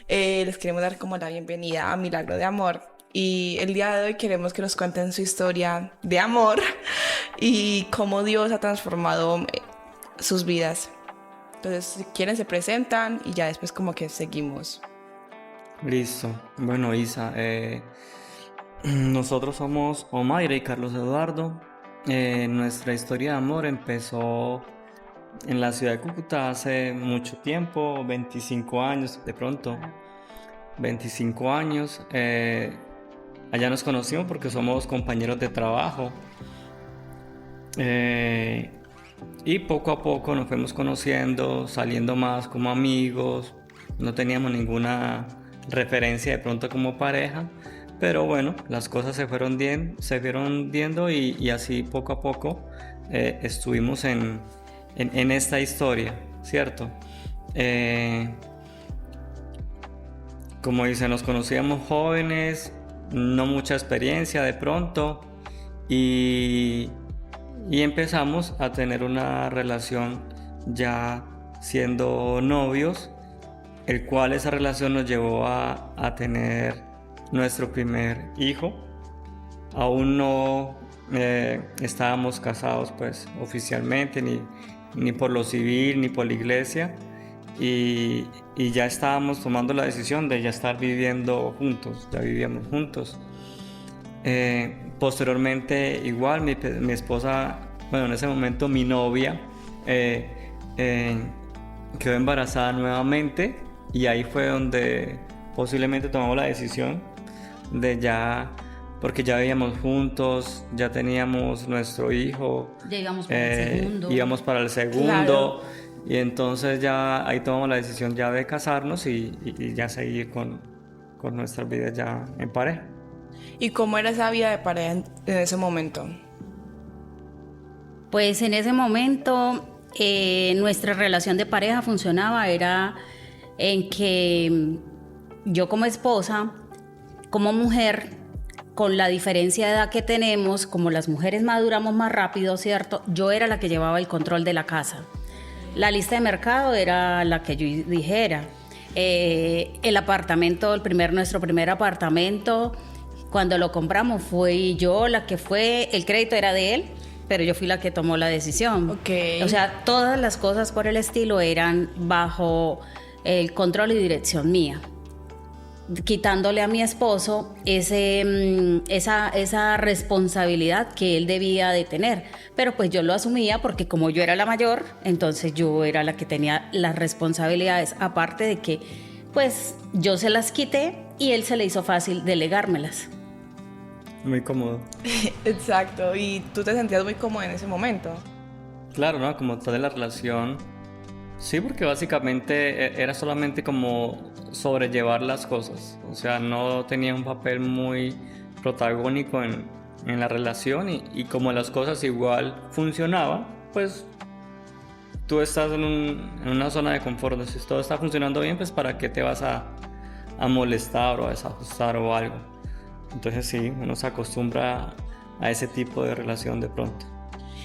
Les queremos dar como la bienvenida a Milagro de Amor. Y el día de hoy queremos que nos cuenten su historia de amor y cómo Dios ha transformado sus vidas. Entonces, si quieren, se presentan y ya después como que seguimos. Listo. Bueno, Isa, nosotros somos Omaira y Carlos Eduardo. Nuestra historia de amor empezó en la ciudad de Cúcuta hace mucho tiempo, 25 años de pronto, 25 años. Allá nos conocimos porque somos compañeros de trabajo. Eh, y poco a poco nos fuimos conociendo, saliendo más como amigos. No teníamos ninguna referencia de pronto como pareja, pero bueno, las cosas se fueron viendo y así poco a poco estuvimos en esta historia, ¿cierto? Eh, Como dice, nos conocíamos jóvenes, no mucha experiencia de pronto y, y empezamos a tener una relación ya siendo novios, el cual esa relación nos llevó a tener nuestro primer hijo. Aún no estábamos casados pues oficialmente, ni por lo civil, ni por la iglesia, y, y ya estábamos tomando la decisión de ya estar viviendo juntos, ya vivíamos juntos. Posteriormente igual mi esposa, bueno, en ese momento mi novia, eh, eh, quedó embarazada nuevamente y ahí fue donde posiblemente tomamos la decisión de ya, porque ya vivíamos juntos, ya teníamos nuestro hijo, Ya íbamos para el segundo. íbamos para el Claro. segundo y entonces ya ahí tomamos la decisión ya de casarnos y ya seguir con nuestras vidas ya en pareja. ¿Y cómo era esa vida de pareja en ese momento? Pues en ese momento nuestra relación de pareja funcionaba, era en que yo como esposa, como mujer, con la diferencia de edad que tenemos, como las mujeres maduramos más rápido, ¿cierto? Yo era la que llevaba el control de la casa. La lista de mercado era la que yo dijera. El apartamento, nuestro primer apartamento, cuando lo compramos fui yo la que fue, el crédito era de él, pero yo fui la que tomó la decisión. Ok. O sea, todas las cosas por el estilo eran bajo el control y dirección mía, quitándole a mi esposo esa responsabilidad que él debía de tener. Pero pues yo lo asumía porque como yo era la mayor, entonces yo era la que tenía las responsabilidades, aparte de que pues yo se las quité y él se le hizo fácil delegármelas. Muy cómodo. Exacto. ¿Y tú te sentías muy cómoda en ese momento? Claro, ¿no? Como toda la relación. Sí, porque básicamente era solamente como sobrellevar las cosas. O sea, no tenía un papel muy protagónico en la relación y como las cosas igual funcionaban, pues tú estás en una zona de confort. Si todo está funcionando bien, pues ¿para qué te vas a molestar o a desajustar o algo? Entonces sí, uno se acostumbra a ese tipo de relación de pronto.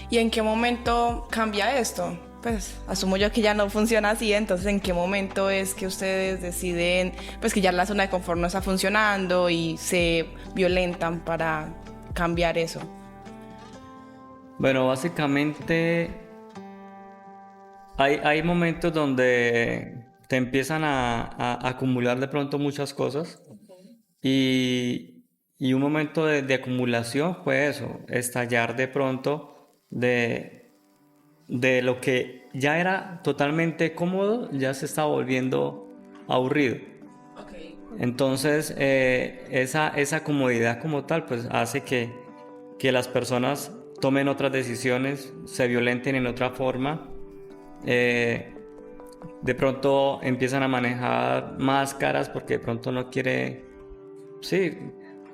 ¿Y en qué momento cambia esto? Pues asumo yo que ya no funciona así, entonces ¿en qué momento es que ustedes deciden pues que ya la zona de confort no está funcionando y se violentan para cambiar eso? Bueno, básicamente hay momentos donde te empiezan a acumular de pronto muchas cosas y un momento de acumulación fue eso, estallar de pronto de lo que ya era totalmente cómodo, ya se estaba volviendo aburrido. Ok. Entonces, esa comodidad como tal, pues hace que las personas tomen otras decisiones, se violenten en otra forma. Eh, de pronto empiezan a manejar máscaras porque de pronto no quiere, sí,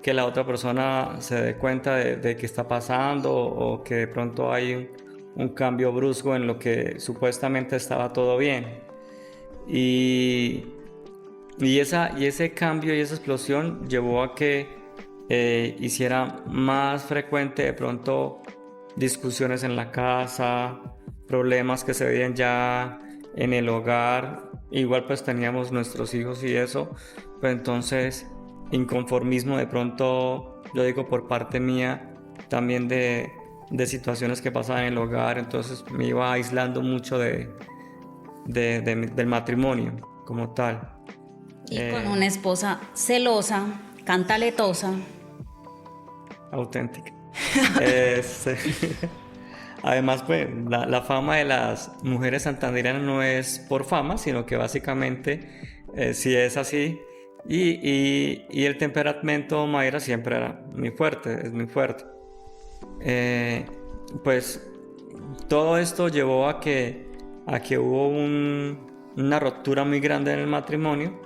que la otra persona se dé cuenta de qué está pasando o que de pronto hay un cambio brusco en lo que supuestamente estaba todo bien. Y, y ese cambio y esa explosión llevó a que hiciera más frecuente de pronto discusiones en la casa, problemas que se veían ya en el hogar igual pues teníamos nuestros hijos y eso, pues entonces inconformismo de pronto, yo digo por parte mía, también de situaciones que pasaban en el hogar, entonces me iba aislando mucho del matrimonio como tal. Y con una esposa celosa, cantaletosa. Auténtica. Además, pues, la fama de las mujeres santandereanas no es por fama, sino que básicamente sí es así. Y el temperamento Mayra siempre era muy fuerte, es muy fuerte. Pues todo esto llevó a que hubo una ruptura muy grande en el matrimonio,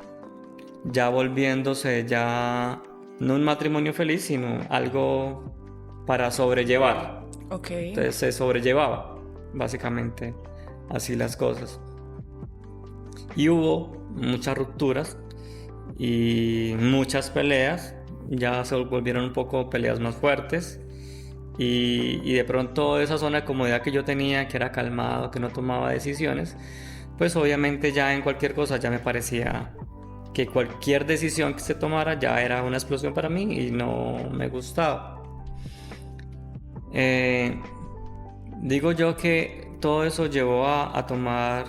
ya volviéndose ya no un matrimonio feliz, sino algo para sobrellevar. Okay. Entonces se sobrellevaba, básicamente, así las cosas. Y hubo muchas rupturas y muchas peleas, ya se volvieron un poco peleas más fuertes. Y de pronto esa zona de comodidad que yo tenía, que era calmado, que no tomaba decisiones, pues obviamente ya en cualquier cosa ya me parecía que cualquier decisión que se tomara ya era una explosión para mí y no me gustaba. Digo yo que todo eso llevó a tomar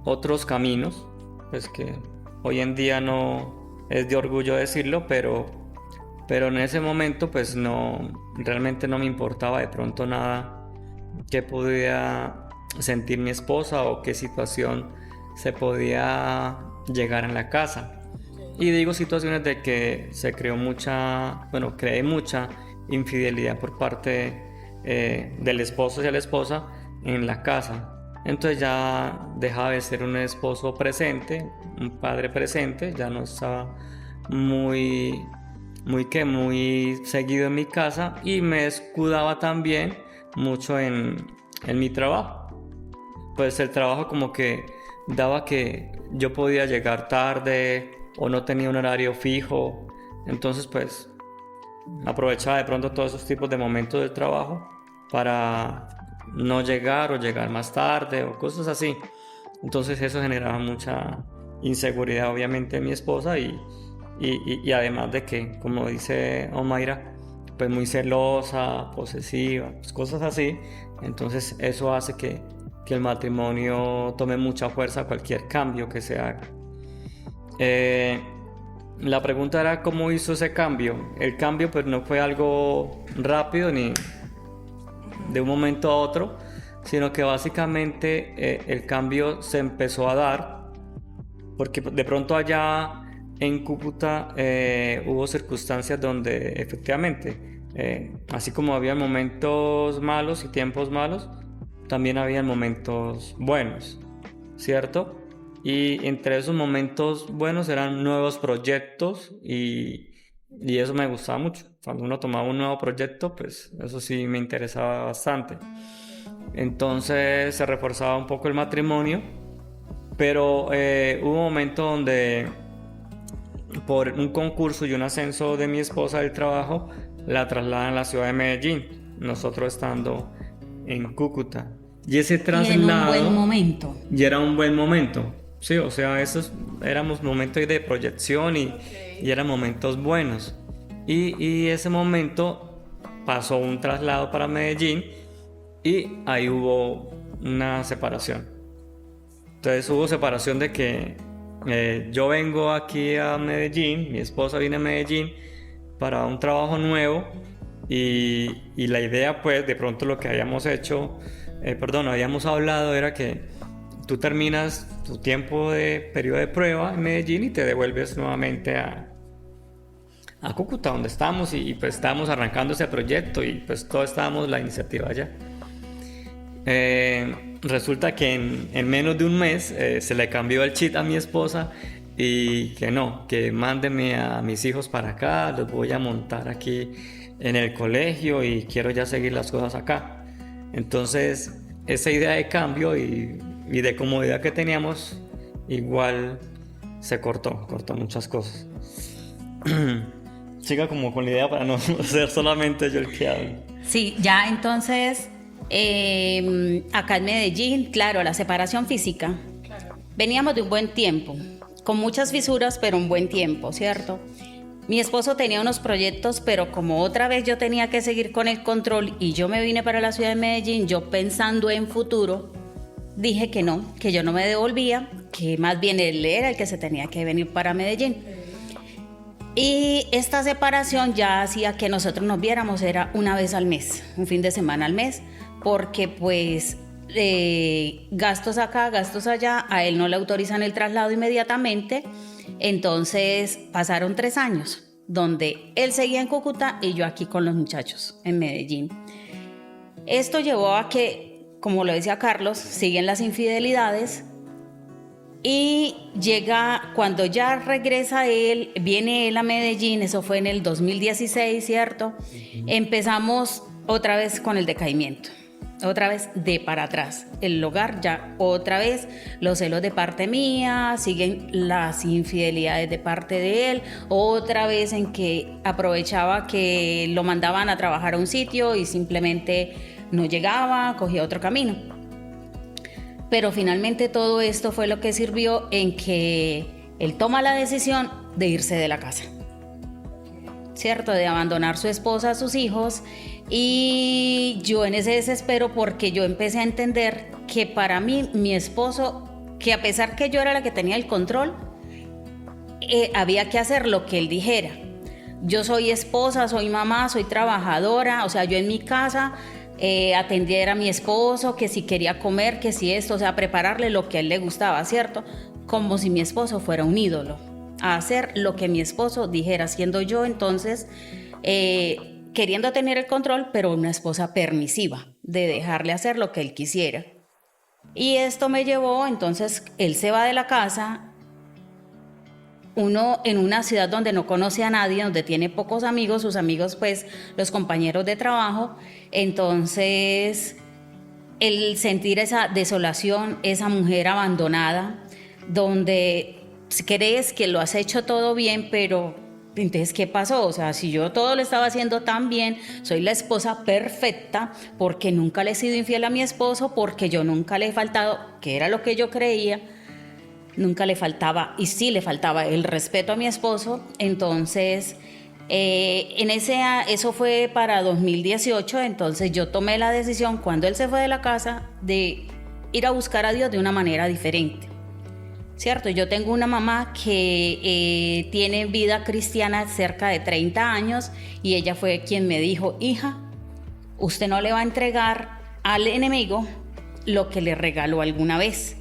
otros caminos, pues que hoy en día no es de orgullo decirlo, pero en ese momento pues realmente no me importaba de pronto nada que pudiera sentir mi esposa o qué situación se podía llegar en la casa. Y digo situaciones de que se creé mucha infidelidad por parte del esposo hacia la esposa en la casa. Entonces ya dejaba de ser un esposo presente, un padre presente, ya no estaba muy seguido en mi casa y me escudaba también mucho en mi trabajo. Pues el trabajo como que daba que yo podía llegar tarde o no tenía un horario fijo, entonces pues aprovechaba de pronto todos esos tipos de momentos del trabajo para no llegar o llegar más tarde o cosas así. Entonces eso generaba mucha inseguridad obviamente en mi esposa y además de que, como dice Omaira, pues muy celosa, posesiva, pues cosas así. Entonces eso hace que el matrimonio tome mucha fuerza cualquier cambio que se haga. La pregunta era cómo hizo ese cambio. El cambio pues no fue algo rápido ni de un momento a otro, sino que básicamente el cambio se empezó a dar porque de pronto allá en Cúcuta hubo circunstancias donde efectivamente, así como había momentos malos y tiempos malos, también había momentos buenos, ¿cierto? Y entre esos momentos buenos eran nuevos proyectos y eso me gustaba mucho. Cuando uno tomaba un nuevo proyecto, pues eso sí me interesaba bastante. Entonces se reforzaba un poco el matrimonio, pero hubo un momento donde por un concurso y un ascenso de mi esposa del trabajo la trasladan a la ciudad de Medellín, nosotros estando en Cúcuta. Y ese traslado... Y en un buen momento. Y era un buen momento. Sí, o sea, esos éramos momentos de proyección y eran momentos buenos. Y ese momento pasó un traslado para Medellín y ahí hubo una separación. Entonces hubo separación de que yo vengo aquí a Medellín, mi esposa viene a Medellín para un trabajo nuevo y la idea pues de pronto lo que habíamos hablado era que tú terminas tu tiempo de periodo de prueba en Medellín y te devuelves nuevamente a Cúcuta donde estamos y pues estábamos arrancando ese proyecto y pues todos estábamos la iniciativa allá. Resulta que en menos de un mes se le cambió el chip a mi esposa y que mándenme a mis hijos para acá, los voy a montar aquí en el colegio y quiero ya seguir las cosas acá. Entonces esa idea de cambio y de comodidad que teníamos igual se cortó muchas cosas. Siga como con la idea para no ser solamente yo el que hable. Sí, ya entonces acá en Medellín, claro, la separación física. Veníamos de un buen tiempo, con muchas fisuras, pero un buen tiempo, ¿cierto? Mi esposo tenía unos proyectos, pero como otra vez yo tenía que seguir con el control y yo me vine para la ciudad de Medellín, yo pensando en futuro, dije que no, que yo no me devolvía, que más bien él era el que se tenía que venir para Medellín. Y esta separación ya hacía que nosotros nos viéramos, era una vez al mes, un fin de semana al mes, porque pues gastos acá, gastos allá, a él no le autorizan el traslado inmediatamente. Entonces pasaron 3 años, donde él seguía en Cúcuta y yo aquí con los muchachos en Medellín. Esto llevó a que, como lo decía Carlos, siguen las infidelidades. Y llega, cuando ya regresa él, viene él a Medellín, eso fue en el 2016, ¿cierto? Empezamos otra vez con el decaimiento, otra vez de para atrás. El hogar ya otra vez, los celos de parte mía, siguen las infidelidades de parte de él, otra vez en que aprovechaba que lo mandaban a trabajar a un sitio y simplemente no llegaba, cogía otro camino. Pero finalmente todo esto fue lo que sirvió en que él toma la decisión de irse de la casa, ¿cierto? De abandonar a su esposa, a sus hijos. Y yo en ese desespero, porque yo empecé a entender que para mí, mi esposo, que a pesar que yo era la que tenía el control, había que hacer lo que él dijera. Yo soy esposa, soy mamá, soy trabajadora, o sea, yo en mi casa... atender a mi esposo, que si quería comer, que si esto, o sea, prepararle lo que a él le gustaba, ¿cierto? Como si mi esposo fuera un ídolo, a hacer lo que mi esposo dijera, siendo yo entonces queriendo tener el control, pero una esposa permisiva, de dejarle hacer lo que él quisiera. Y esto me llevó, entonces, él se va de la casa, uno en una ciudad donde no conoce a nadie, donde tiene pocos amigos, sus amigos pues los compañeros de trabajo, entonces el sentir esa desolación, esa mujer abandonada, donde crees que lo has hecho todo bien, pero entonces ¿qué pasó? O sea, si yo todo lo estaba haciendo tan bien, soy la esposa perfecta, porque nunca le he sido infiel a mi esposo, porque yo nunca le he faltado, que era lo que yo creía, nunca le faltaba, y sí le faltaba el respeto a mi esposo. Entonces eso fue para 2018. Entonces yo tomé la decisión, cuando él se fue de la casa, de ir a buscar a Dios de una manera diferente, ¿cierto? Yo tengo una mamá que tiene vida cristiana cerca de 30 años y ella fue quien me dijo: hija, usted no le va a entregar al enemigo lo que le regaló alguna vez.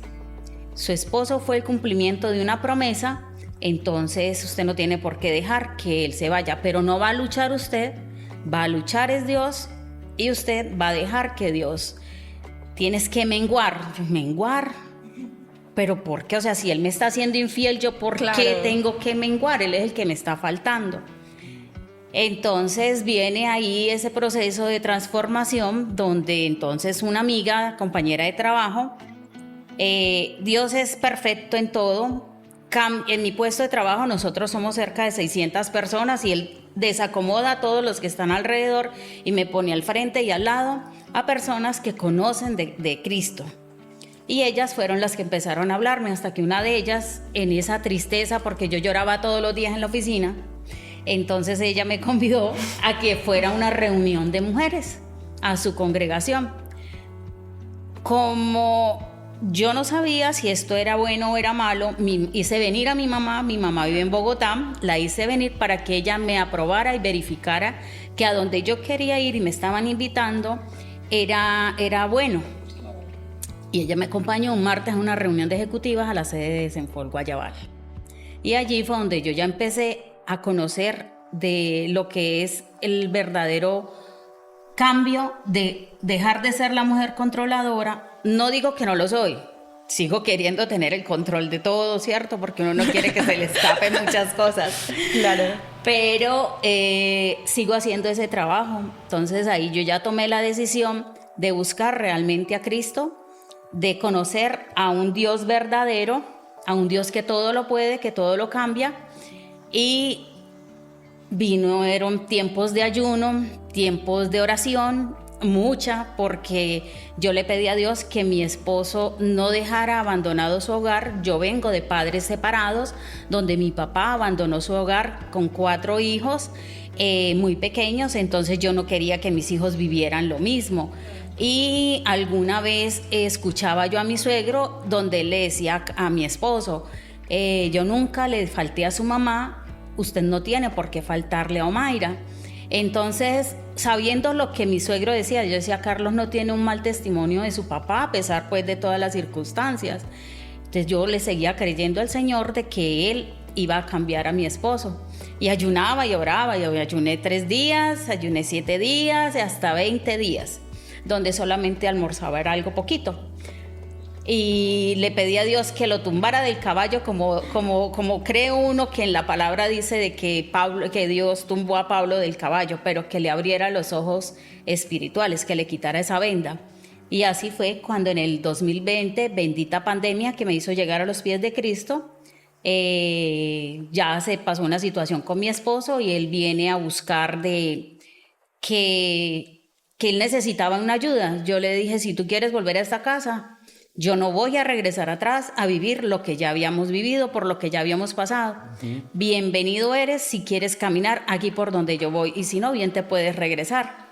Su esposo fue el cumplimiento de una promesa, entonces usted no tiene por qué dejar que él se vaya, pero no va a luchar usted, va a luchar es Dios, y usted va a dejar que Dios... Tienes que menguar, pero ¿por qué? O sea, si él me está haciendo infiel, ¿yo por qué tengo que menguar? Él es el que me está faltando. Entonces viene ahí ese proceso de transformación, donde entonces una amiga, compañera de trabajo, Dios es perfecto en todo. En mi puesto de trabajo nosotros somos cerca de 600 personas y él desacomoda a todos los que están alrededor y me pone al frente y al lado a personas que conocen de Cristo. Y ellas fueron las que empezaron a hablarme, hasta que una de ellas, en esa tristeza, porque yo lloraba todos los días en la oficina, entonces ella me convidó a que fuera a una reunión de mujeres, a su congregación. Como yo no sabía si esto era bueno o era malo, hice venir a mi mamá vive en Bogotá, la hice venir para que ella me aprobara y verificara que a donde yo quería ir y me estaban invitando era bueno. Y ella me acompañó un martes a una reunión de ejecutivas a la sede de Desenfol Guayabal. Y allí fue donde yo ya empecé a conocer de lo que es el verdadero cambio de dejar de ser la mujer controladora. No digo que no lo soy, sigo queriendo tener el control de todo, ¿cierto? Porque uno no quiere que se le escapen muchas cosas. Claro. Pero sigo haciendo ese trabajo. Entonces ahí yo ya tomé la decisión de buscar realmente a Cristo, de conocer a un Dios verdadero, a un Dios que todo lo puede, que todo lo cambia. Y eran tiempos de ayuno, tiempos de oración, mucha, porque yo le pedí a Dios que mi esposo no dejara abandonado su hogar. Yo vengo de padres separados, donde mi papá abandonó su hogar con 4 hijos muy pequeños, entonces yo no quería que mis hijos vivieran lo mismo. Y alguna vez escuchaba yo a mi suegro donde le decía a mi esposo, yo nunca le falté a su mamá, usted no tiene por qué faltarle a Omaira. Entonces, sabiendo lo que mi suegro decía, yo decía, Carlos no tiene un mal testimonio de su papá, a pesar pues de todas las circunstancias. Entonces yo le seguía creyendo al Señor de que Él iba a cambiar a mi esposo. Y ayunaba y oraba, y ayuné 3 días, ayuné 7 días, hasta 20 días, donde solamente almorzaba era algo poquito. Y le pedí a Dios que lo tumbara del caballo, como cree uno que en la palabra dice de que Dios tumbó a Pablo del caballo, pero que le abriera los ojos espirituales, que le quitara esa venda. Y así fue cuando en el 2020, bendita pandemia que me hizo llegar a los pies de Cristo, ya se pasó una situación con mi esposo y él viene a buscar de que él necesitaba una ayuda. Yo le dije, si tú quieres volver a esta casa, yo no voy a regresar atrás a vivir lo que ya habíamos vivido, por lo que ya habíamos pasado. Bienvenido eres si quieres caminar aquí por donde yo voy, y si no, bien te puedes regresar.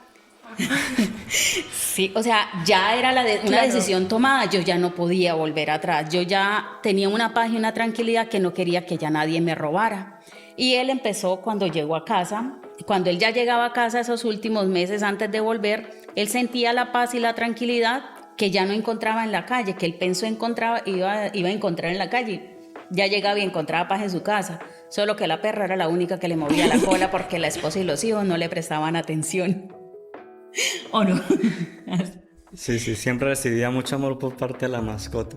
Sí, o sea, ya era una decisión tomada, yo ya no podía volver atrás, yo ya tenía una paz y una tranquilidad que no quería que ya nadie me robara. Y él empezó cuando llegó a casa, cuando él ya llegaba a casa esos últimos meses antes de volver, él sentía la paz y la tranquilidad que ya no encontraba en la calle, que él pensó iba a encontrar en la calle. Ya llegaba y encontraba paz en su casa, solo que la perra era la única que le movía la cola porque la esposa y los hijos no le prestaban atención. ¿O no? Sí, siempre recibía mucho amor por parte de la mascota.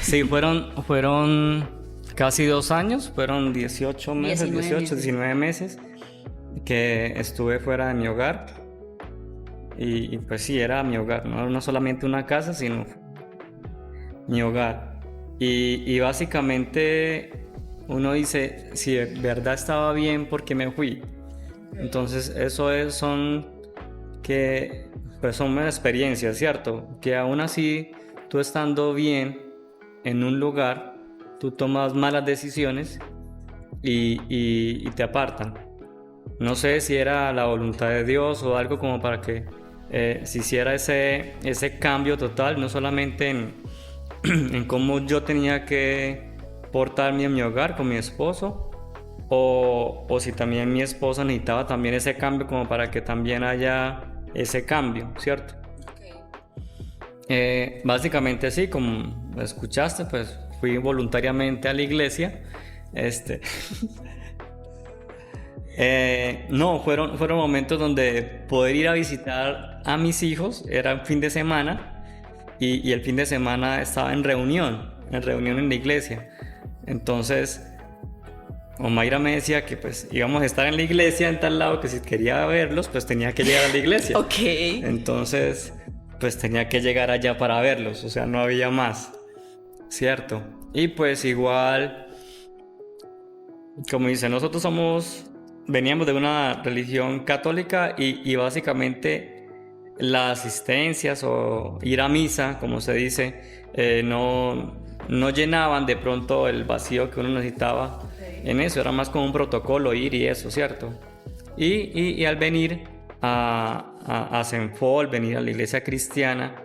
Sí, fueron casi 2 años, fueron 18 meses, 19 meses que estuve fuera de mi hogar. Y pues sí, era mi hogar, no solamente una casa, sino mi hogar. Y básicamente uno dice, si de verdad estaba bien, ¿por qué me fui? Entonces son experiencias, ¿cierto? Que aún así, tú estando bien en un lugar, tú tomas malas decisiones y te apartan. No sé si era la voluntad de Dios o algo como para que se hiciera ese cambio total, no solamente en cómo yo tenía que portarme en mi hogar con mi esposo, o si también mi esposa necesitaba también ese cambio como para que también haya ese cambio, ¿cierto? Básicamente sí, como escuchaste, pues fui voluntariamente a la iglesia. No, fueron momentos donde poder ir a visitar a mis hijos era un fin de semana y el fin de semana estaba en reunión en la iglesia. Entonces Omaira me decía que pues íbamos a estar en la iglesia en tal lado, que si quería verlos pues tenía que llegar a la iglesia. Ok. Entonces pues tenía que llegar allá para verlos, o sea, no había más, ¿cierto? Y pues igual, como dice, nosotros veníamos de una religión católica y básicamente las asistencias o ir a misa, como se dice, no llenaban de pronto el vacío que uno necesitaba en eso, era más como un protocolo ir y eso, ¿cierto? Y al venir a Senfol, venir a la iglesia cristiana,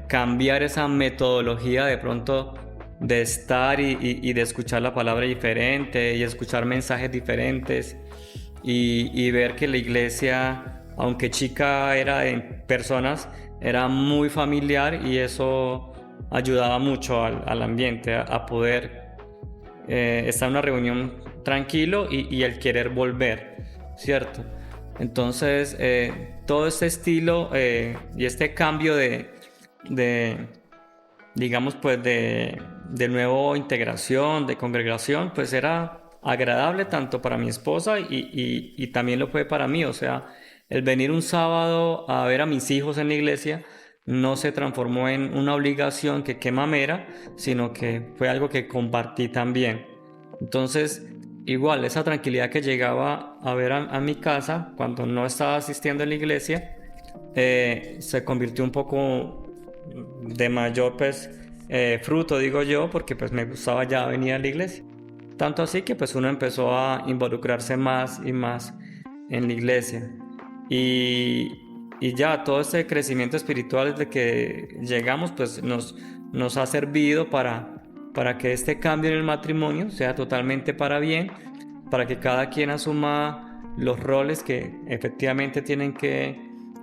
cambiar esa metodología de pronto de estar y de escuchar la palabra diferente y escuchar mensajes diferentes y ver que la iglesia, aunque chica era en personas, era muy familiar y eso ayudaba mucho al ambiente a poder estar en una reunión tranquilo y el querer volver, ¿cierto? Entonces todo este estilo y este cambio digamos pues de nueva integración, de congregación, pues era agradable tanto para mi esposa y también lo fue para mí. O sea, el venir un sábado a ver a mis hijos en la iglesia no se transformó en una obligación que qué mamera, sino que fue algo que compartí también. Entonces, igual, esa tranquilidad que llegaba a ver a mi casa cuando no estaba asistiendo a la iglesia, se convirtió un poco de mayor pues fruto, digo yo, porque pues me gustaba ya venir a la iglesia. Tanto así que pues uno empezó a involucrarse más y más en la iglesia. Y ya todo este crecimiento espiritual desde que llegamos pues nos ha servido para que este cambio en el matrimonio sea totalmente para bien, para que cada quien asuma los roles que efectivamente tienen que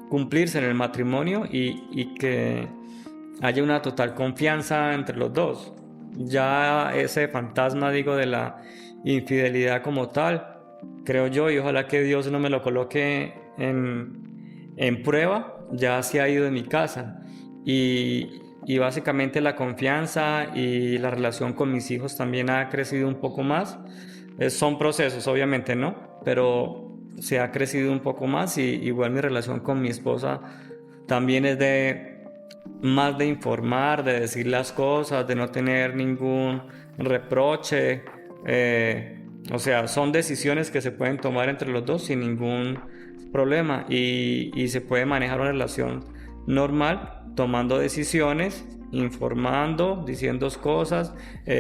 cumplirse en el matrimonio y que haya una total confianza entre los dos. Ya ese fantasma, digo, de la infidelidad como tal, creo yo, y ojalá que Dios no me lo coloque en prueba, ya se ha ido de mi casa. Y básicamente la confianza y la relación con mis hijos también ha crecido un poco más. Son procesos, obviamente, ¿no? Pero se ha crecido un poco más y igual mi relación con mi esposa también es más de informar, de decir las cosas, de no tener ningún reproche. O sea, son decisiones que se pueden tomar entre los dos sin ningún problema y se puede manejar una relación normal tomando decisiones, informando, diciendo cosas,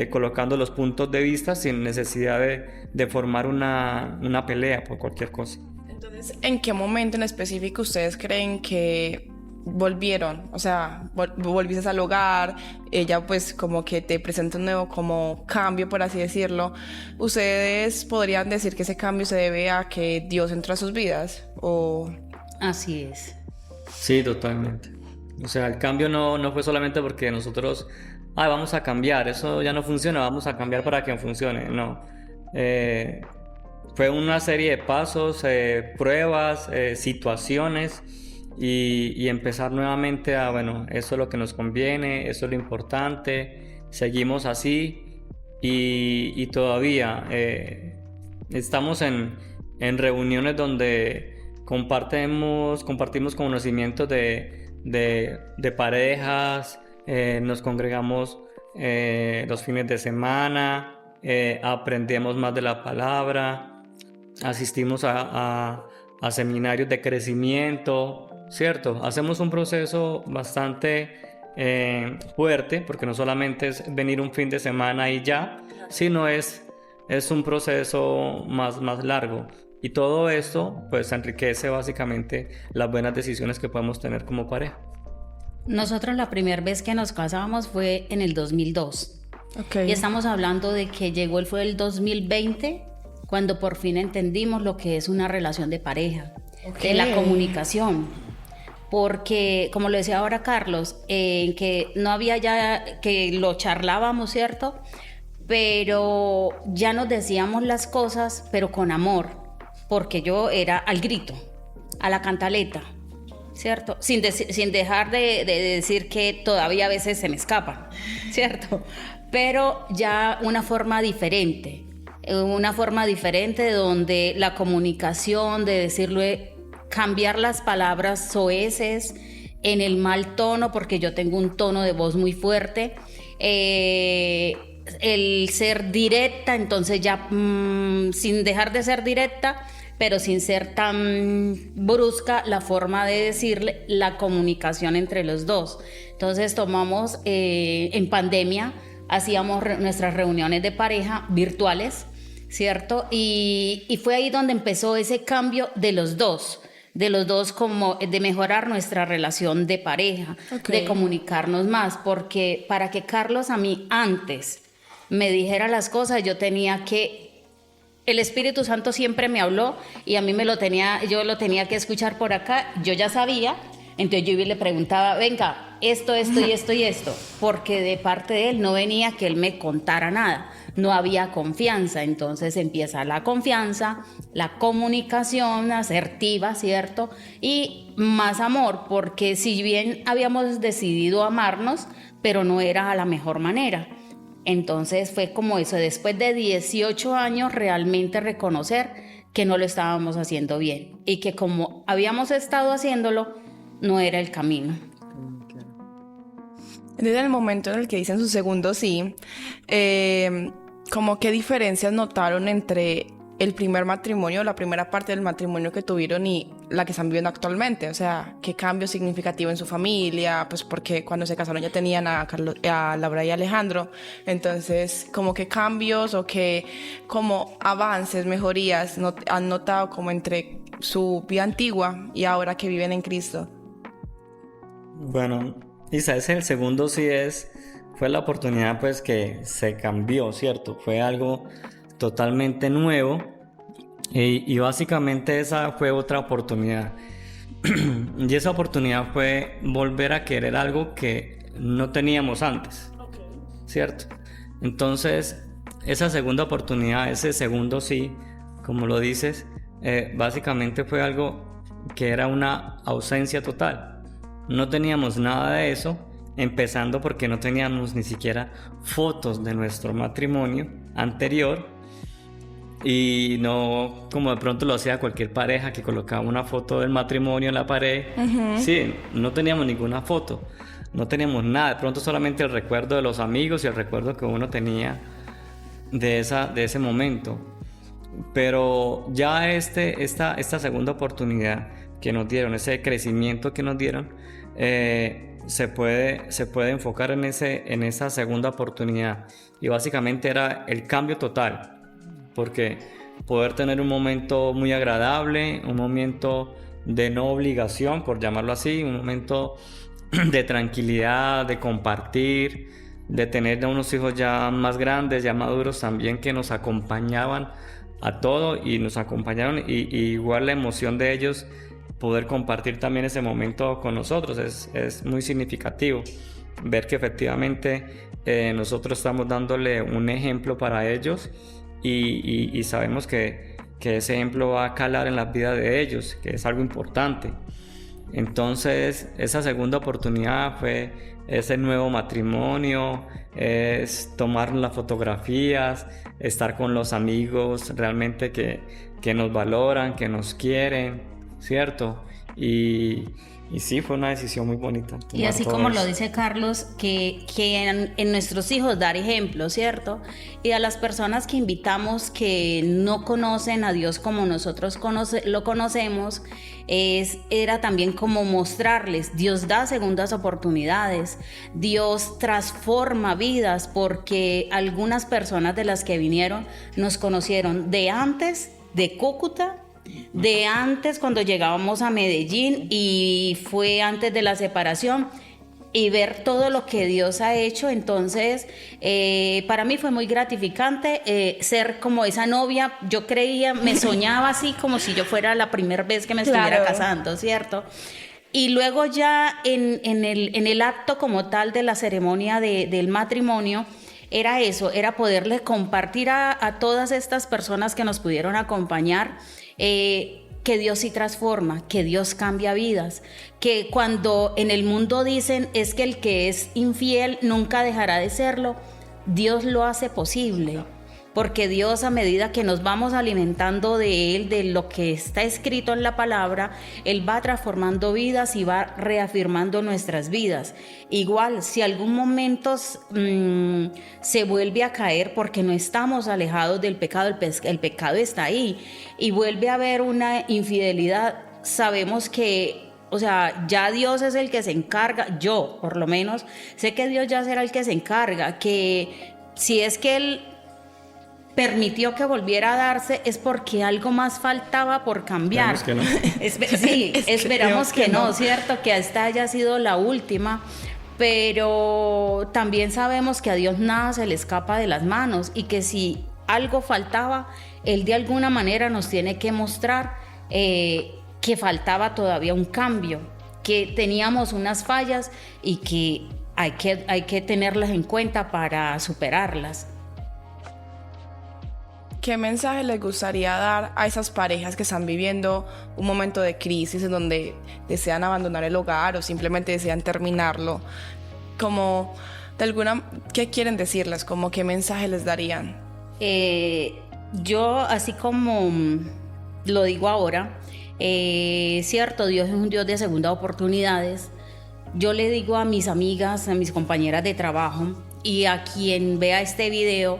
colocando los puntos de vista sin necesidad de formar una pelea por cualquier cosa. Entonces, ¿en qué momento en específico ustedes creen que volvieron? O sea, volviste al hogar, ella pues como que te presenta un nuevo como cambio, por así decirlo. ¿Ustedes podrían decir que ese cambio se debe a que Dios entró a sus vidas? ¿O...? Así es. Sí, totalmente. O sea, el cambio no fue solamente porque nosotros, vamos a cambiar, eso ya no funciona, vamos a cambiar para que funcione. No. Fue una serie de pasos, pruebas, situaciones y empezar nuevamente bueno, eso es lo que nos conviene, eso es lo importante, seguimos así y todavía estamos en reuniones donde compartimos conocimientos de parejas, nos congregamos los fines de semana, aprendemos más de la palabra, asistimos a seminarios de crecimiento, ¿cierto? Hacemos un proceso bastante fuerte, porque no solamente es venir un fin de semana y ya, sino es un proceso más largo. Y todo esto pues enriquece básicamente las buenas decisiones que podemos tener como pareja. Nosotros la primera vez que nos casábamos fue en el 2002. Okay. Y estamos hablando de que fue el 2020 cuando por fin entendimos lo que es una relación de pareja, Okay. de la comunicación. Porque, como lo decía ahora Carlos, que no había ya, que lo charlábamos, ¿cierto? Pero ya nos decíamos las cosas, pero con amor. Porque yo era al grito, a la cantaleta, ¿cierto? Sin dejar de decir que todavía a veces se me escapa, ¿cierto? Pero ya una forma diferente donde la comunicación, de decirle, cambiar las palabras soeces en el mal tono, porque yo tengo un tono de voz muy fuerte, el ser directa, entonces ya sin dejar de ser directa, pero sin ser tan brusca la forma de decirle, la comunicación entre los dos. Entonces tomamos, en pandemia, hacíamos nuestras reuniones de pareja virtuales, ¿cierto? Y fue ahí donde empezó ese cambio de los dos como de mejorar nuestra relación de pareja, Okay. de comunicarnos más, porque para que Carlos a mí antes me dijera las cosas, yo tenía que... El Espíritu Santo siempre me habló y a mí yo lo tenía que escuchar por acá, yo ya sabía, entonces yo le preguntaba, venga, esto y esto, porque de parte de él no venía que él me contara nada, no había confianza, entonces empieza la confianza, la comunicación asertiva, ¿cierto? Y más amor, porque si bien habíamos decidido amarnos, pero no era a la mejor manera. Entonces fue como eso, después de 18 años realmente reconocer que no lo estábamos haciendo bien y que como habíamos estado haciéndolo, no era el camino. Desde el momento en el que dicen su segundo sí, ¿cómo qué diferencias notaron entre el primer matrimonio, la primera parte del matrimonio que tuvieron y la que están viviendo actualmente, o sea, qué cambio significativo en su familia, pues porque cuando se casaron ya tenían a Laura y Alejandro, entonces como qué cambios o qué como avances, mejorías han notado como entre su vida antigua y ahora que viven en Cristo. Bueno, Isa, el segundo fue la oportunidad pues que se cambió, ¿cierto? Fue algo totalmente nuevo y básicamente esa fue otra oportunidad. Y esa oportunidad fue volver a querer algo que no teníamos antes, ¿cierto? Entonces, esa segunda oportunidad, ese segundo sí, como lo dices, básicamente fue algo que era una ausencia total. No teníamos nada de eso, empezando porque no teníamos ni siquiera fotos de nuestro matrimonio anterior, y no como de pronto lo hacía cualquier pareja que colocaba una foto del matrimonio en la pared. Sí, no teníamos ninguna foto, no teníamos nada, de pronto solamente el recuerdo de los amigos y el recuerdo que uno tenía de ese momento. Pero ya esta segunda oportunidad que nos dieron, ese crecimiento que nos dieron, se puede enfocar en esa segunda oportunidad, y básicamente era el cambio total, porque poder tener un momento muy agradable, un momento de no obligación, por llamarlo así, un momento de tranquilidad, de compartir, de tener a unos hijos ya más grandes, ya maduros también, que nos acompañaban a todo y nos acompañaron, y igual la emoción de ellos poder compartir también ese momento con nosotros es muy significativo. Ver que efectivamente nosotros estamos dándole un ejemplo para ellos, y sabemos que ese ejemplo va a calar en la vida de ellos, que es algo importante. Entonces esa segunda oportunidad fue ese nuevo matrimonio, es tomar las fotografías, estar con los amigos realmente que nos valoran, que nos quieren, ¿cierto? Y sí, fue una decisión muy bonita. Y así como lo dice Carlos, que en nuestros hijos dar ejemplo, ¿cierto? Y a las personas que invitamos que no conocen a Dios como nosotros lo conocemos, era también como mostrarles, Dios da segundas oportunidades, Dios transforma vidas, porque algunas personas de las que vinieron nos conocieron de antes, de Cúcuta, de antes cuando llegábamos a Medellín, y fue antes de la separación, y ver todo lo que Dios ha hecho. Entonces para mí fue muy gratificante ser como esa novia. Yo creía, me soñaba así como si yo fuera la primera vez que me estuviera casando, ¿cierto? Y luego ya en el acto como tal de la ceremonia del matrimonio, era eso, era poderle compartir a todas estas personas que nos pudieron acompañar, que Dios sí transforma, que Dios cambia vidas, que cuando en el mundo dicen es que el que es infiel nunca dejará de serlo, Dios lo hace posible, porque Dios, a medida que nos vamos alimentando de Él, de lo que está escrito en la palabra, Él va transformando vidas y va reafirmando nuestras vidas. Igual, si algún momento se vuelve a caer, porque no estamos alejados del pecado, el pecado está ahí, y vuelve a haber una infidelidad, sabemos que, o sea, ya Dios es el que se encarga. Yo, por lo menos, sé que Dios ya será el que se encarga, que si es que Él permitió que volviera a darse, es porque algo más faltaba por cambiar. Esperamos que no. Sí, esperamos que no, ¿cierto? Que esta haya sido la última, pero también sabemos que a Dios nada se le escapa de las manos, y que si algo faltaba, Él de alguna manera nos tiene que mostrar que faltaba todavía un cambio, que teníamos unas fallas y que hay que tenerlas en cuenta para superarlas. ¿Qué mensaje les gustaría dar a esas parejas que están viviendo un momento de crisis en donde desean abandonar el hogar o simplemente desean terminarlo? Como, ¿qué quieren decirles? Como, ¿qué mensaje les darían? Yo, así como lo digo ahora, cierto, Dios es un Dios de segundas oportunidades. Yo le digo a mis amigas, a mis compañeras de trabajo y a quien vea este video,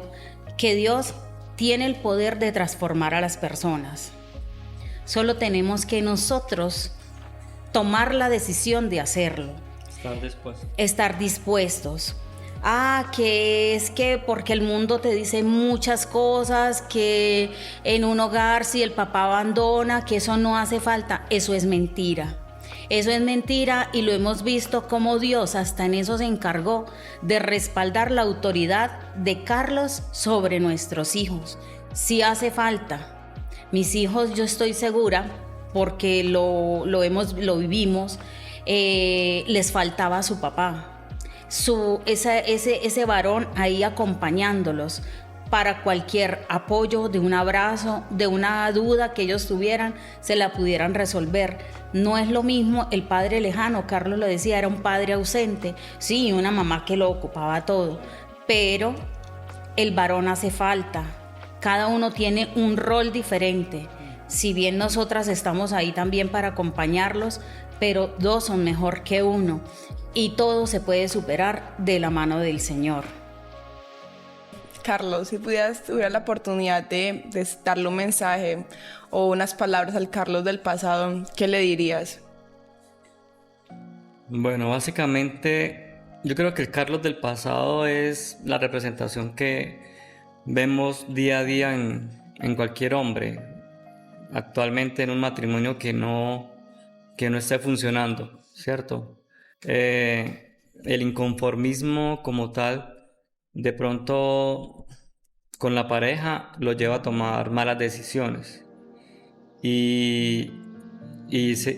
que Dios tiene el poder de transformar a las personas. Solo tenemos que nosotros tomar la decisión de hacerlo. Estar dispuestos. Que es que porque el mundo te dice muchas cosas, que en un hogar si el papá abandona, que eso no hace falta. Eso es mentira. Eso es mentira y lo hemos visto como Dios hasta en eso se encargó de respaldar la autoridad de Carlos sobre nuestros hijos. Sí hace falta. Mis hijos, yo estoy segura, porque lo vivimos, les faltaba a su papá. Ese varón ahí acompañándolos para cualquier apoyo, de un abrazo, de una duda que ellos tuvieran, se la pudieran resolver. No es lo mismo el padre lejano, Carlos lo decía, era un padre ausente, sí, una mamá que lo ocupaba todo, pero el varón hace falta. Cada uno tiene un rol diferente. Si bien nosotras estamos ahí también para acompañarlos, pero dos son mejor que uno. Y todo se puede superar de la mano del Señor. Carlos, si tuviera la oportunidad de darle un mensaje o unas palabras al Carlos del pasado, ¿qué le dirías? Bueno, básicamente yo creo que el Carlos del pasado es la representación que vemos día a día en cualquier hombre, actualmente en un matrimonio que no esté funcionando, ¿cierto? El inconformismo como tal, de pronto con la pareja lo lleva a tomar malas decisiones y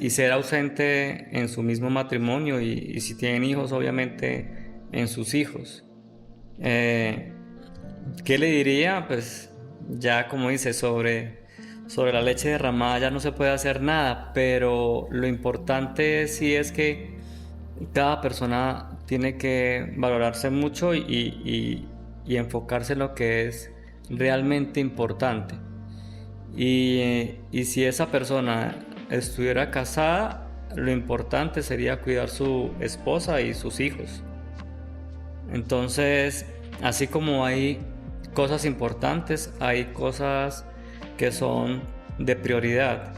ser ausente en su mismo matrimonio y si tienen hijos, obviamente en sus hijos. ¿Qué le diría? Pues ya como dice, sobre la leche derramada ya no se puede hacer nada, pero lo importante sí es que cada persona tiene que valorarse mucho y enfocarse en lo que es realmente importante. Y si esa persona estuviera casada, lo importante sería cuidar su esposa y sus hijos. Entonces, así como hay cosas importantes, hay cosas que son de prioridad.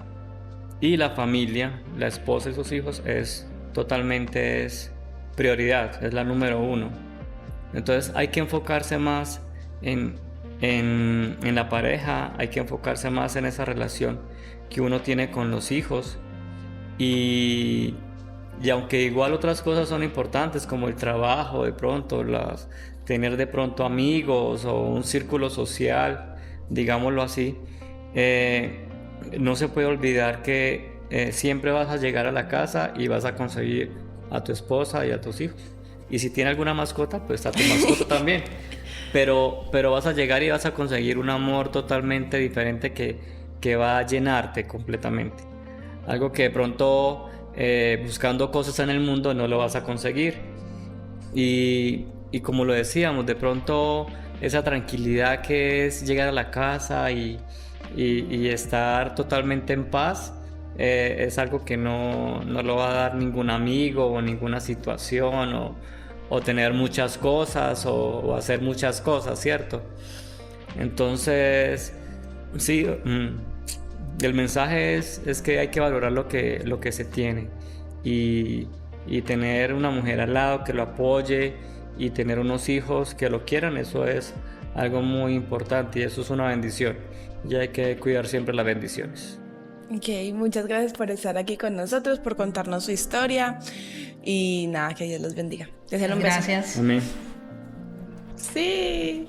Y la familia, la esposa y sus hijos es prioridad, es la número uno. Entonces hay que enfocarse más en la pareja, hay que enfocarse más en esa relación que uno tiene con los hijos y aunque igual otras cosas son importantes como el trabajo, de pronto tener de pronto amigos o un círculo social, digámoslo así, no se puede olvidar que siempre vas a llegar a la casa y vas a conseguir a tu esposa y a tus hijos. Y si tiene alguna mascota, pues a tu mascota también. Pero vas a llegar y vas a conseguir un amor totalmente diferente que va a llenarte completamente. Algo que de pronto buscando cosas en el mundo no lo vas a conseguir. Y como lo decíamos, de pronto esa tranquilidad que es llegar a la casa y estar totalmente en paz, es algo que no lo va a dar ningún amigo o ninguna situación o tener muchas cosas o hacer muchas cosas, ¿cierto? Entonces, sí, el mensaje es que hay que valorar lo que se tiene y tener una mujer al lado que lo apoye y tener unos hijos que lo quieran, eso es algo muy importante y eso es una bendición y hay que cuidar siempre las bendiciones. Ok, muchas gracias por estar aquí con nosotros, por contarnos su historia y nada, que Dios los bendiga. Deseen un beso. Gracias. Amén. Sí.